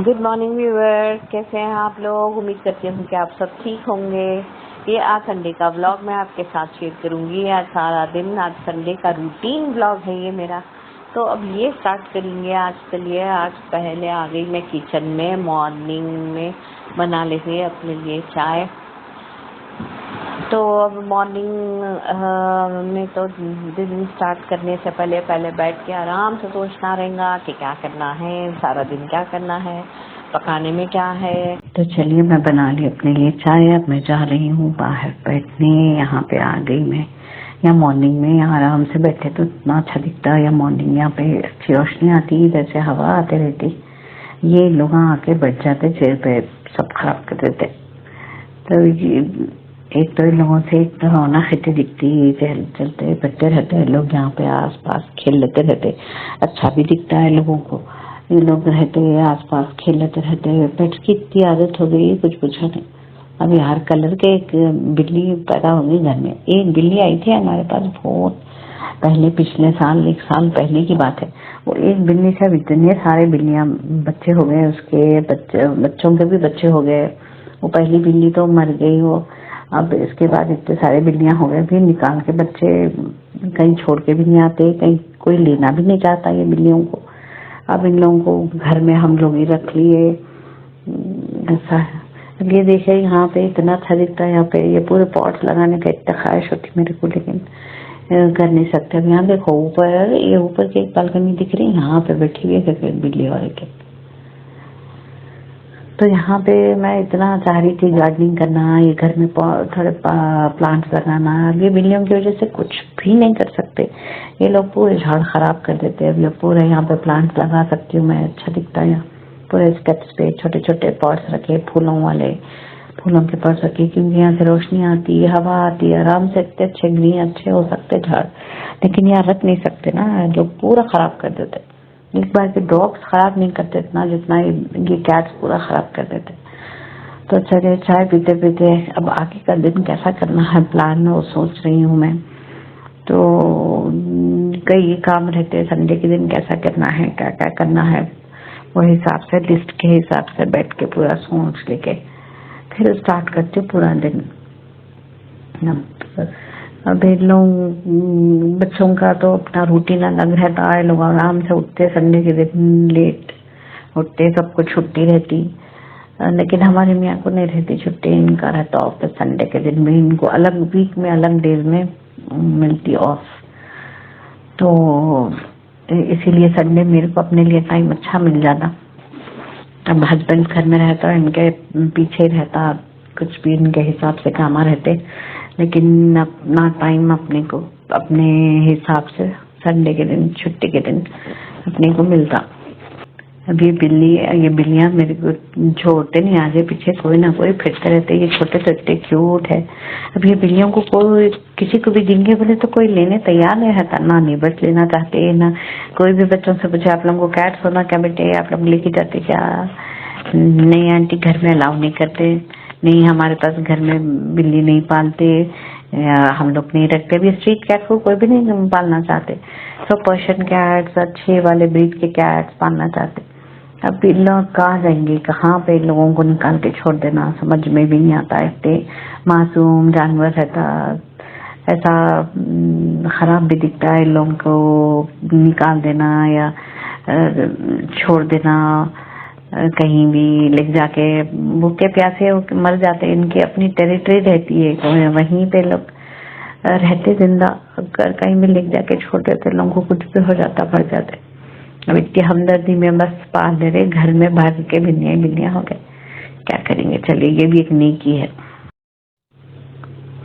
Good morning viewer, कैसे हैं आप लोग। उम्मीद करती हूँ कि आप सब ठीक होंगे। ये आज संडे का व्लॉग मैं आपके साथ शेयर करूँगी। आज सारा दिन, आज संडे का रूटीन व्लॉग है ये मेरा। तो अब ये स्टार्ट करेंगे। आज चलिए, आज पहले आ गई मैं किचन में। मॉर्निंग में बना लेते हैं अपने लिए चाय। तो अब मॉर्निंग में तो दिन स्टार्ट करने से पहले बैठ के आराम से सोचना रहेगा कि क्या करना है, सारा दिन क्या करना है, पकाने में क्या है। तो चलिए, मैं बना ली अपने लिए चाय। अब मैं जा रही हूँ बाहर बैठने। यहाँ पे आ गई मैं। यहाँ मॉर्निंग में यहाँ आराम से बैठे तो इतना अच्छा दिखता है। या मॉर्निंग यहाँ पे अच्छी रोशनी आती, इधर से हवा आते रहती। ये लोग आके बैठ जाते चेयर पे, सब खराब कर देते। तो एक तो इन लोगों से एक तो रौनक खेती दिखती है, चलते फिरते रहते हैं लोग यहाँ पे, आस पास खेल लेते रहते। अच्छा भी दिखता है लोगों को। ये लोग रहते हैं आस पास, खेल लेते रहते हैं। पेट्स की इतनी आदत हो गई, कुछ पूछो नहीं। अभी हर कलर के एक बिल्ली पैदा हो गई घर में। एक बिल्ली आई थी हमारे पास बहुत पहले, पिछले साल, 1 साल पहले की बात है। वो एक बिल्ली से अब इतने सारे बिल्लियां बच्चे हो गए, उसके बच्चों के भी बच्चे हो गए। वो पहली बिल्ली तो मर गई वो। अब इसके बाद इतने सारे बिल्लियां हो गए, फिर निकाल के बच्चे कहीं छोड़ के भी नहीं आते, कहीं कोई लेना भी नहीं चाहता ये बिल्लियों को। अब इन लोगों को घर में हम लोग ही रख लिए। ऐसा है। अब ये देखे यहाँ पे इतना अच्छा दिखता है। यहाँ पे ये पूरे पॉट्स लगाने का इतना ख्वाहिश होती मेरे को, लेकिन कर नहीं सकते। अब यहाँ देखो ऊपर, ये ऊपर की एक बालकनी दिख रही है, यहाँ पे बैठी हुई है बिल्ली वाले के। तो यहाँ पे मैं इतना चाह रही थी गार्डनिंग करना, ये घर में थोड़े प्लांट्स लगाना। ये बिल्लियों की वजह से कुछ भी नहीं कर सकते। ये लोग पूरे झाड़ खराब कर देते हैं। अब ये पूरे यहाँ पे प्लांट्स लगा सकती हूँ मैं, अच्छा दिखता है। यहाँ पूरे स्टेप्स पे छोटे छोटे पॉट्स रखे, फूलों वाले, फूलों के पॉट्स रखे, क्योंकि यहाँ से रोशनी आती है, हवा आती है, आराम से इतने अच्छे ग्रीन अच्छे हो सकते झाड़। लेकिन यहाँ रख नहीं सकते ना, लोग पूरा खराब कर देते। एक बार के डॉग्स खराब नहीं करते इतना जितना ये कैट्स पूरा खराब कर देते। तो चलिए, चाय पीते पीते अब आगे का दिन कैसा करना है प्लान वो सोच रही हूँ मैं। तो कई काम रहते हैं संडे के दिन, कैसा करना है, क्या क्या करना है, वो हिसाब से, लिस्ट के हिसाब से बैठ के पूरा सोच लेके फिर स्टार्ट करती हूँ पूरा दिन। अब इन लोग बच्चों का तो अपना रूटीन अलग रहता है। लोग आराम से उठते, संडे के दिन लेट उठते, सबको छुट्टी रहती। लेकिन हमारे मियाँ को नहीं रहती छुट्टी, इनका रहता ऑफ। संडे के दिन में इनको अलग वीक में अलग डेज में मिलती ऑफ। तो इसीलिए संडे मेरे को अपने लिए टाइम अच्छा मिल जाता। अब हस्बैंड घर में रहता, इनके पीछे रहता, कुछ भी इनके हिसाब से काम रहते। लेकिन अपना टाइम अपने को अपने हिसाब से संडे के दिन, छुट्टी के दिन अपने को मिलता। अब ये बिल्लियां मेरे को छोड़ते नहीं, आगे पीछे कोई ना कोई फिरते रहते। ये छोटे छोटे क्यूट है। अब ये बिल्लियों को कोई, किसी को भी जिनके बोले तो कोई लेने तैयार नहीं रहता, ना नेबर्स लेना चाहते, ना कोई भी बच्चों से पूछे आप लोगों को कैट्स होना क्या बेटे, आप लोग लेके जाते क्या? नहीं आंटी, घर में अलाउ नहीं करते। नहीं, हमारे पास घर में बिल्ली नहीं पालते, हम लोग नहीं रखते। अभी स्ट्रीट कैट को कोई भी नहीं पालना चाहते। सब पर्शियन कैट्स, अच्छे वाले ब्रीड के कैट्स पालना चाहते। अब इन लोग कहाँ जाएंगे, कहाँ पे इन लोगों को निकाल के छोड़ देना, समझ में भी नहीं आता। इतने मासूम जानवर रहता, ऐसा खराब भी दिखता है इन लोगों को निकाल देना या छोड़ देना कहीं भी ले जाके। भूखे प्यासे मर जाते। इनकी अपनी टेरिटरी रहती है, वहीं पे लोग रहते जिंदा। अगर कहीं भी ले जाके छोड़ देते, लोगों को कुछ भी हो जाता, मर जाते। अब इतनी हमदर्दी में बस पाल दे रहे, घर में भाग के बिल्लियां हो गए, क्या करेंगे। चलिए, ये भी एक नेकी है।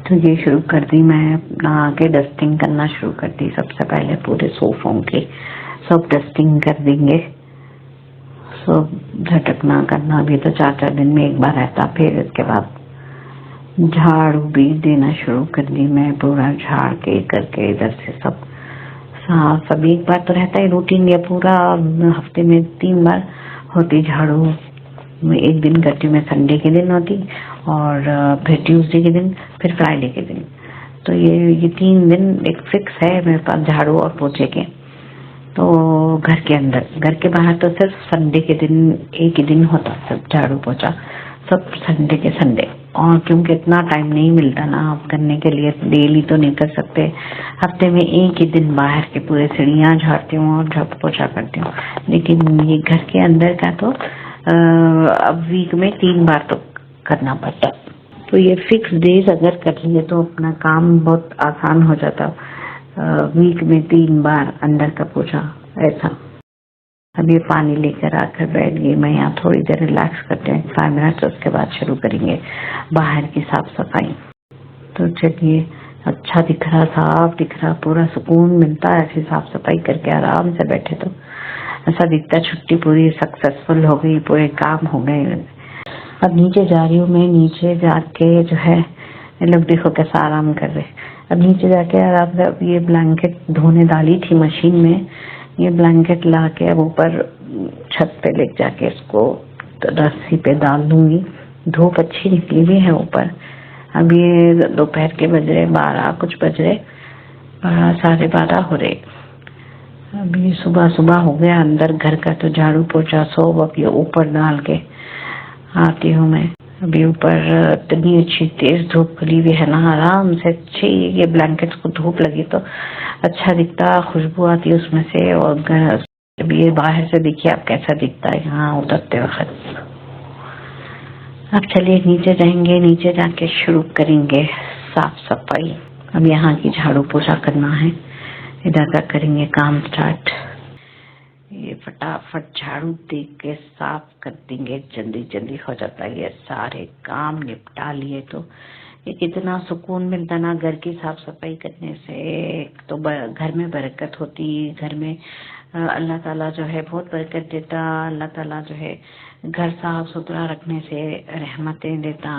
तो ये शुरू कर दी मैं, नहा के डस्टिंग करना शुरू कर दी। सबसे पहले पूरे सोफों की सब डस्टिंग कर देंगे। सब झटकना करना भी तो 4-4 दिन में एक बार रहता। फिर इसके बाद झाड़ू भी देना शुरू कर दी मैं, पूरा झाड़ के करके इधर से सब साफ। सब एक बार तो रहता है रूटीन, ये पूरा हफ्ते में 3 बार होती झाड़ू। एक दिन करती मैं, संडे के दिन होती, और फिर ट्यूसडे के दिन, फिर फ्राइडे के दिन। तो ये 3 दिन एक फिक्स है मेरे पास झाड़ू और पोछे के। तो घर के अंदर, घर के बाहर तो सिर्फ संडे के दिन एक ही दिन होता सब झाड़ू पोछा, सब संडे के संडे। और क्योंकि इतना टाइम नहीं मिलता ना आप करने के लिए, डेली तो नहीं कर सकते, हफ्ते में एक ही दिन बाहर के पूरे सीढ़ियाँ झाड़ती हूँ और झाड़ू पोछा करती हूँ। लेकिन ये घर के अंदर का तो अब वीक में 3 बार तो करना पड़ता। तो ये फिक्स डेज अगर कर लिए तो अपना काम बहुत आसान हो जाता। वीक में 3 बार अंदर का पोछा ऐसा। अब ये पानी लेकर आकर बैठ गई मैं, यहाँ थोड़ी देर रिलैक्स करते हैं 5 मिनट, उसके बाद शुरू करेंगे बाहर की साफ सफाई। तो चलिए, अच्छा दिख रहा, साफ दिख रहा, पूरा सुकून मिलता है ऐसी साफ सफाई करके आराम से बैठे तो ऐसा दिखता छुट्टी पूरी सक्सेसफुल हो गई, पूरे काम हो गए। अब नीचे जा रही हूँ मैं, नीचे जाके जो है ये लोग देखो कैसा आराम कर रहे। अब नीचे जाके आराम से, अब ये ब्लैंकेट धोने डाली थी मशीन में, ये ब्लैंकेट ला के अब ऊपर छत पे ले जाके इसको रस्सी पे डाल दूंगी। धूप अच्छी निकली हुई है ऊपर। अब ये दोपहर के बज रहे 12 कुछ बज रहे, 12 साढ़े 12 हो रहे। अब ये सुबह सुबह हो गया अंदर घर का तो झाड़ू पोछा सब। अब ये ऊपर डाल के आती हूँ मैं। अभी ऊपर इतनी अच्छी तेज धूप खिली हुई है ना, आराम से अच्छी ये ब्लैंकेट को धूप लगी तो अच्छा दिखता, खुशबू आती है उसमें से। और जब ये बाहर से देखिए आप कैसा दिखता है यहाँ उतरते वक्त। अब चलिए नीचे जाएंगे, नीचे जाके शुरू करेंगे साफ सफाई। अब यहाँ की झाड़ू पोछा करना है, इधर का करेंगे काम स्टार्ट। ये फटाफट झाड़ू दे के साफ कर देंगे, जल्दी जल्दी हो जाता है। ये सारे काम निपटा लिए तो ये कितना सुकून मिलता ना घर की साफ सफाई करने से। एक तो घर में बरकत होती, घर में अल्लाह ताला जो है बहुत बरकत देता। अल्लाह ताला जो है घर साफ सुथरा रखने से रहमतें देता।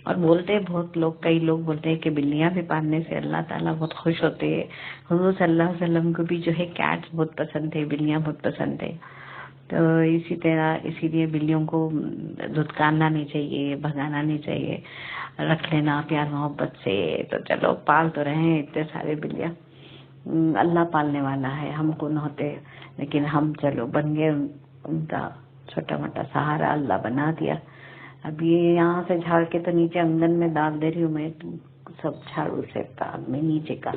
और बोलते बहुत लोग, कई लोग बोलते हैं कि बिल्लियां भी पालने से अल्लाह ताला बहुत खुश होते हैं। हुजूर सल्लल्लाहु अलैहि वसल्लम को भी जो है कैट्स बहुत पसंद थे, बिल्लियां बहुत पसंद थे। तो इसी तरह इसीलिए बिल्लियों को धुतकारना नहीं चाहिए, भगाना नहीं चाहिए, रख लेना प्यार मोहब्बत से। तो चलो पाल तो रहे हैं इतने सारे बिल्लियां, अल्लाह पालने वाला है, हम कौन होते। लेकिन हम चलो बन गए उनका छोटा मोटा सहारा, अल्लाह बना दिया। अब ये यहाँ से झाड़ के तो नीचे आंगन में डाल दे रही हूँ मैं, सब झाड़ू से बाद में नीचे का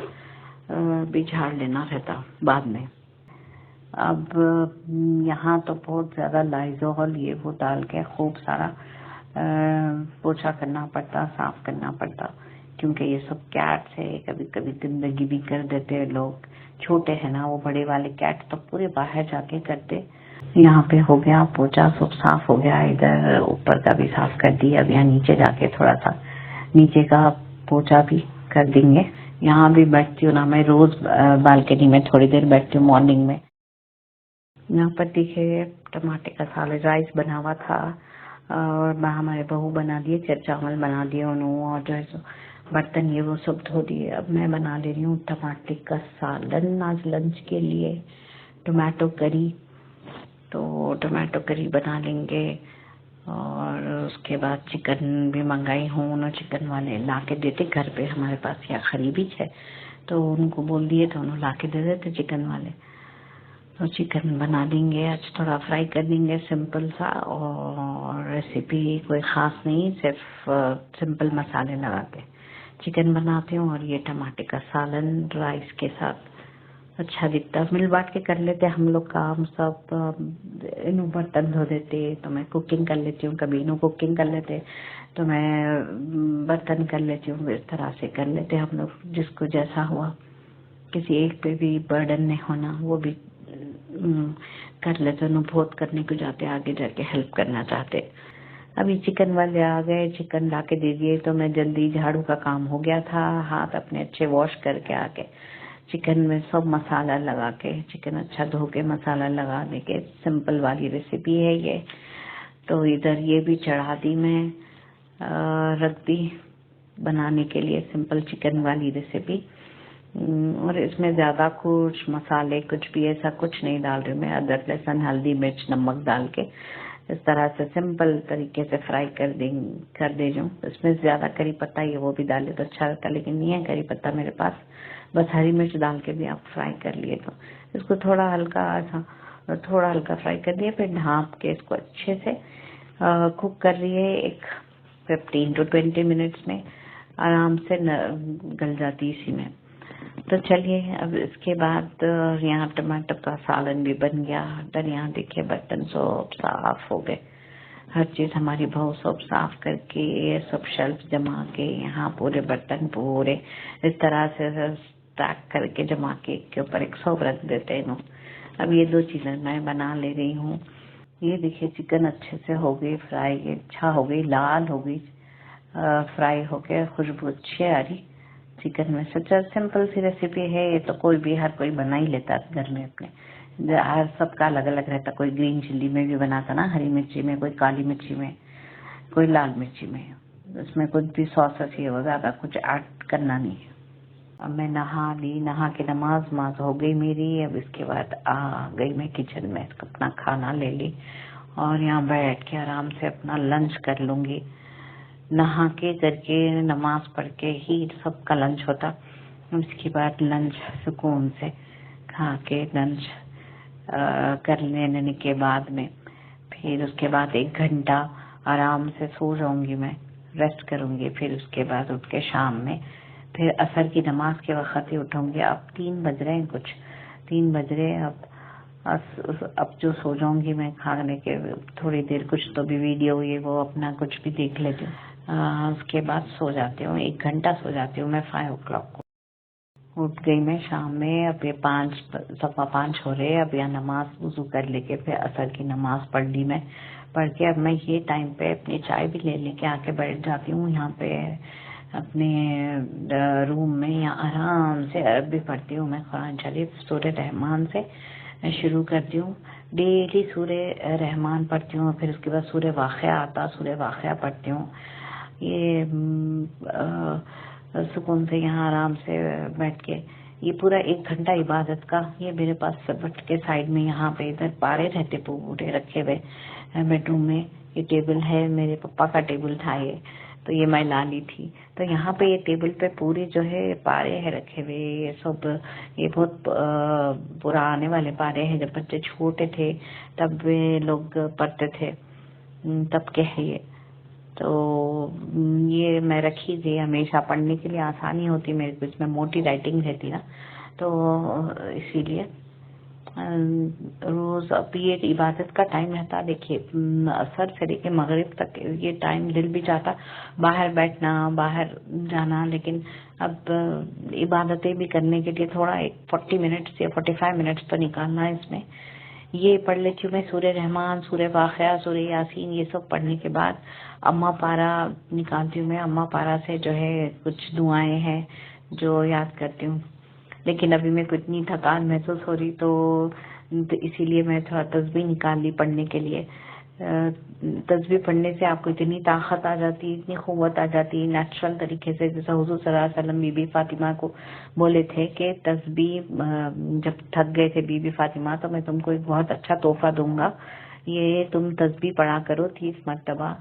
भी झाड़ लेना रहता बाद में। अब यहाँ तो बहुत ज्यादा लाइजोल ये वो डाल के खूब सारा पोछा करना पड़ता, साफ करना पड़ता, क्योंकि ये सब कैट्स है, कभी कभी गंदगी भी कर देते हैं लोग। छोटे है ना वो, बड़े वाले कैट तो पूरे बाहर जाके करते। यहाँ पे हो गया पोछा, सब साफ हो गया, इधर ऊपर का भी साफ कर दिया। अब यहाँ नीचे जाके थोड़ा सा नीचे का पोछा भी कर देंगे। यहाँ भी बैठती हूँ ना मैं, रोज बालकनी में थोड़ी देर बैठती हूँ मॉर्निंग में। यहाँ पर देखिए टमाटर का सालन राइस बना हुआ था और हमारे बहू बना दिए, चावल बना दिए उन्होंने, और जो है सो बर्तन ये वो सब धो दिए। अब मैं बना ले रही हूँ टमाटर का सालन आज लंच के लिए, टोमेटो करी। तो टोमेटो करी बना लेंगे और उसके बाद चिकन भी मंगाई हूँ, उन्होंने चिकन वाले ला के देते घर पे हमारे पास, या खरीबी है तो उनको बोल दिए तो उन्होंने ला के दे देते चिकन वाले। तो चिकन बना देंगे आज, थोड़ा फ्राई कर देंगे सिंपल सा, और रेसिपी कोई खास नहीं, सिर्फ सिंपल मसाले लगा के चिकन बनाते हूँ। और ये टमाटर का सालन राइस के साथ अच्छा दिखता है। मिल बांट के कर लेते हम लोग काम सब। इन्हों बर्तन धो देते तो मैं कुकिंग कर लेती हूँ, कभी इन्हों कुकिंग कर लेते तो मैं बर्तन कर लेती हूँ। इस तरह से कर लेते हम लोग, जिसको जैसा हुआ। किसी एक पे भी बर्डन नहीं होना, वो भी कर लेते। बहुत करने को जाते, आगे जाके हेल्प करना चाहते। अभी चिकन वाले आ गए, चिकन ला के दे दिए तो मैं जल्दी, झाड़ू का काम हो गया था, हाथ अपने अच्छे वॉश करके आके चिकन में सब मसाला लगा के, चिकन अच्छा धो के मसाला लगा दे के, सिंपल वाली रेसिपी है ये। तो इधर ये भी चढ़ा दी मैं, रख दी बनाने के लिए सिंपल चिकन वाली रेसिपी। और इसमें ज्यादा कुछ मसाले कुछ भी ऐसा कुछ नहीं डाल रही मैं, अदरक लहसुन हल्दी मिर्च नमक डाल के इस तरह से सिंपल तरीके से फ्राई कर दे जो। इसमें ज्यादा करी पत्ता ये वो भी डाले तो अच्छा रहता, लेकिन नहीं है करी पत्ता मेरे पास, बस हरी मिर्च डाल के भी आप फ्राई कर लिए। तो इसको थोड़ा हल्का फ्राई कर दिया, फिर ढाँप के इसको अच्छे से कुक कर रही है। एक 15 to 20 मिनट्स में आराम से गल जाती इसी में। तो चलिए अब इसके बाद यहाँ टमाटर का सालन भी बन गया। डर यहाँ देखिए बर्तन सब साफ हो गए, हर चीज हमारी बहू सब साफ करके ये सब शेल्फ जमा के यहाँ पूरे बर्तन पूरे इस तरह से स्टैक करके जमा के एक के ऊपर एक सब रख देते हैं। अब ये 2 चीजें मैं बना ले रही हूँ। ये देखिए चिकन अच्छे से हो गई फ्राई, अच्छा हो गई, लाल हो गई, फ्राई हो गया, खुशबू अच्छी आ रही चिकन में। सच सिंपल सी रेसिपी है ये, तो कोई भी हर कोई बना ही लेता है घर में अपने। हर सबका अलग अलग रहता, कोई ग्रीन चिल्ली में भी बनाता ना, हरी मिर्ची में, कोई काली मिर्ची में, कोई लाल मिर्ची में। उसमें कुछ भी सॉस ही हो, ज्यादा कुछ ऐड करना नहीं है। अब मैं नहा ली, नहा के नमाज हो गई मेरी। अब इसके बाद आ गई मैं किचन में, अपना खाना ले ली और यहाँ बैठ के आराम से अपना लंच कर लूंगी। नहा के करके नमाज पढ़ के ही सबका लंच होता। उसके बाद लंच सुकून से खा के लंच कर लेने के बाद में फिर उसके बाद 1 घंटा आराम से सो जाऊंगी, मैं रेस्ट करूंगी। फिर उसके बाद उठ के शाम में फिर असर की नमाज के वक्त ही उठूंगी। अब 3 बज रहे हैं, कुछ 3 बज रहे हैं। अब जो सो जाऊंगी मैं खाने के थोड़ी देर, कुछ तो भी वीडियो ये वो अपना कुछ भी देख लेती हूँ। उसके बाद सो जाती हूँ, 1 घंटा सो जाती हूँ मैं। 5 o'clock को उठ गई मैं शाम में। अब ये 5:15 हो रहे। अब यहाँ नमाज वुजू कर लेके फिर असर की नमाज पढ़ ली मैं। पढ़ के अब मैं ये टाइम पे अपनी चाय भी ले लेके आके बैठ जाती हूँ यहाँ पे अपने रूम में। यहाँ आराम से अरबी पढ़ती हूँ मैं, कुरान शरीफ सूरह रहमान से शुरू करती हूँ। डेली सूरह रहमान पढ़ती हूँ, फिर उसके बाद सूरह वाक़िया आता, सूरह वाक़िया पढ़ती हूँ। ये सुकून से यहाँ आराम से बैठ के ये पूरा 1 घंटा इबादत का। ये मेरे पास सबट के साइड में यहाँ पे इधर पारे रहते पूरे रखे हुए बेडरूम में। ये टेबल है, मेरे पापा का टेबल था ये, तो ये मैं ला ली थी। तो यहाँ पे ये टेबल पे पूरी जो है पारे है रखे हुए। ये सब ये बहुत पुराने वाले पारे हैं, जब बच्चे छोटे थे तब वे लोग पढ़ते थे, तब के है ये। तो ये मैं रखी थी हमेशा, पढ़ने के लिए आसानी होती मेरे को, इसमें मोटी राइटिंग रहती ना, तो इसीलिए रोज। अब ये इबादत का टाइम रहता, देखिए असर से लेके मगरिब तक ये टाइम दिल भी चाहता बाहर बैठना, बाहर जाना, लेकिन अब इबादतें भी करने के लिए थोड़ा 40 मिनट्स या 45 मिनट्स तो निकालना है इसमें। ये पढ़ लेती हूँ मैं सूरह रहमान, सूरह वाक़िया, सूरह यासीन। ये सब पढ़ने के बाद अम्मा पारा निकालती हूँ मैं। अम्मा पारा से जो है कुछ दुआएं हैं जो याद करती हूँ, लेकिन अभी मेरे को इतनी थकान महसूस हो रही तो इसीलिए मैं थोड़ा तस्बीह निकाल ली पढ़ने के लिए। तस्बीह पढ़ने से आपको इतनी ताकत आ जाती, इतनी क़ुव्वत आ जाती नेचुरल तरीके से। जैसे हुज़ूर सल्लल्लाहु अलैहि वसल्लम बीबी फातिमा को बोले थे कि तस्बीह, जब थक गए थे बीबी फातिमा, तो मैं तुमको एक बहुत अच्छा तोहफा दूंगा, ये तुम तस्बीह पढ़ा करो 30 मरतबा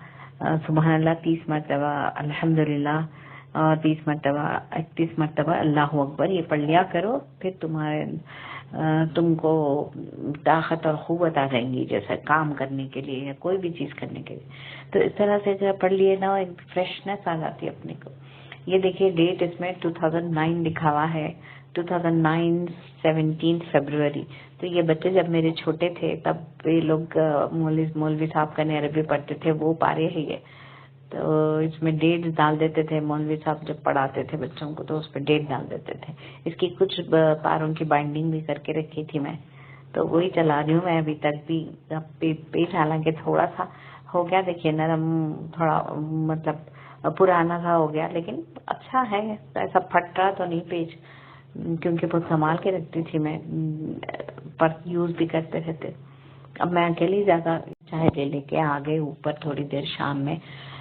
सुबहान अल्लाह, 30 मरतबा अल्हम्दुलिल्लाह और 20 मरतबा 31 मरतबा अल्लाहु अकबर। ये पढ़ लिया करो, फिर तुमको ताकत और क़ुव्वत आ जाएंगी, जैसे काम करने के लिए या कोई भी चीज करने के लिए। तो इस तरह से जब पढ़ लिए ना, एक फ्रेशनेस आ जाती है अपने को। ये देखिए डेट इसमें 2009 लिखा हुआ है, 2009 17 फरवरी। तो ये बच्चे जब मेरे छोटे थे तब ये लोग मौलवी साहब का अरबी पढ़ते थे, वो पारे है ये। तो इसमें डेट डाल देते थे मौलवी साहब, जब पढ़ाते थे बच्चों को तो उस पर डेट डाल देते थे। इसकी कुछ पारों की बाइंडिंग भी करके रखी थी मैं, तो वही चला रही हूँ मैं अभी तक भी। पेज हालांकि थोड़ा सा हो गया, देखिए नरम, थोड़ा मतलब पुराना सा हो गया, लेकिन अच्छा है, ऐसा फट रहा तो नहीं पेज, क्योंकि बहुत संभाल के रखती थी मैं, पर यूज भी करते रहते। अब मैं अकेली ज्यादा चाय ले लेके आ गए ऊपर थोड़ी देर शाम में।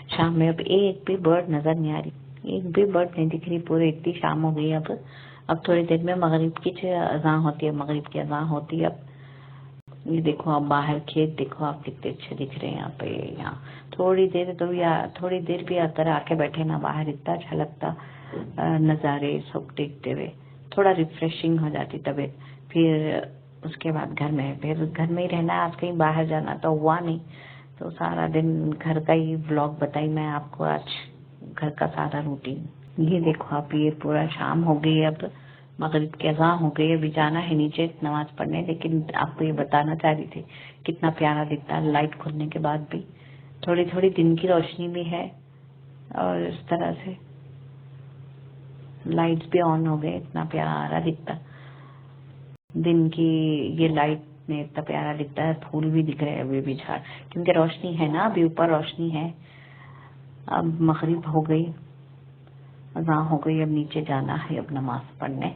अब एक भी बर्ड नजर नहीं आ रही, एक भी बर्ड नहीं दिख रही, पूरी इतनी शाम हो गई। अब थोड़ी देर में मगरिब की अज़ान होती है, मगरिब की अज़ान होती है। अब ये देखो, अब बाहर खेत देखो आप कितने अच्छे दिख रहे हैं यहाँ पे। यहाँ थोड़ी देर भी अगर आके बैठे ना बाहर, इतना अच्छा लगता नज़ारे सब देखते हुए। थोड़ा रिफ्रेशिंग हो जाती तबीयत। फिर उसके बाद घर में ही रहना, आज कहीं बाहर जाना तो हुआ नहीं। तो सारा दिन घर का ही व्लॉग बताई मैं आपको आज, घर का सारा रूटीन। ये देखो आप, ये पूरा शाम हो गई, अब मगरिब की अज़ां हो गई, अभी जाना है नीचे नमाज पढ़ने। लेकिन आपको ये बताना चाह रही थी कितना प्यारा दिखता है लाइट खुलने के बाद भी, थोड़ी थोड़ी दिन की रोशनी भी है और इस तरह से लाइट्स भी ऑन हो गए, इतना प्यारा दिखता दिन की ये लाइट में, इतना प्यारा दिखता है। फूल भी दिख रहे हैं अभी भी झाड़, क्योंकि रोशनी है ना, अभी ऊपर रोशनी है। अब मगरिब हो गई, अज़ां हो गई, अब नीचे जाना है अब नमाज पढ़ने।